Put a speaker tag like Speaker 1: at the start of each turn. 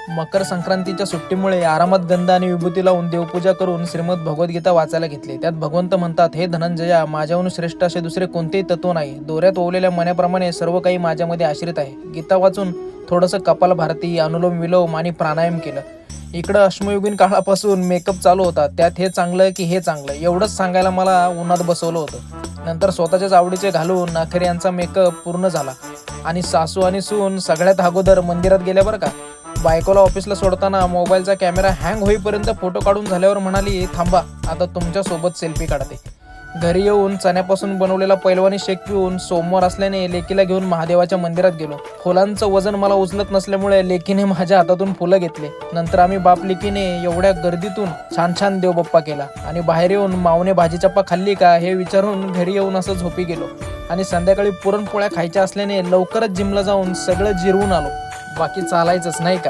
Speaker 1: मकर संक्रांतीच्या सुट्टीमुळे आरामात गंध आणि विभूती लावून देवपूजा करून श्रीमद भगवद्गीता वाचायला घेतली। त्यात भगवंत म्हणतात, हे धनंजया, माझ्याहून श्रेष्ठ असे दुसरे कोणतेही तत्व नाही। दोऱ्यात ओवलेल्या मण्याप्रमाणे सर्व काही माझ्यामध्ये आश्रित आहे। गीता वाचून थोडंसं कपालभाती, अनुलोम विलोम आणि प्राणायाम केलं। इकडं अश्मयुगीन काळापासून मेकअप चालू होता। त्यात हे चांगलं की हे चांगलं एवढंच सांगायला मला उन्हात बसवलं होतं। नंतर स्वतःच्याच आवडीचे घालून अखेर यांचा मेकअप पूर्ण झाला आणि सासू आणि सून सगळ्यात अगोदर मंदिरात गेल्या बरं का। बायकोला ऑफिसला सोडताना मोबाईलचा कॅमेरा हँग होईपर्यंत फोटो काढून झाल्यावर म्हणाली, थांबा आता तुमच्या सोबत सेल्फी काढते। घरी येऊन चण्यापासून बनवलेला पैलवानी शेक पिऊन सोमवार असल्याने लेकीला घेऊन महादेवाच्या मंदिरात गेलो। फुलांचं वजन मला उचलत नसल्यामुळे लेकीने माझ्या हातातून फुलं घेतले। नंतर आम्ही बाप लेकीने एवढ्या गर्दीतून छान छान देवबाप्पा केला आणि बाहेर येऊन मावने भाजी चप्पा खाल्ली का हे विचारून घरी येऊन असं झोपी गेलो आणि संध्याकाळी पुरणपोळ्या खायच्या असल्याने लवकरच जिमला जाऊन सगळं जिरवून आलो। बाकी चालायचंच नाही का।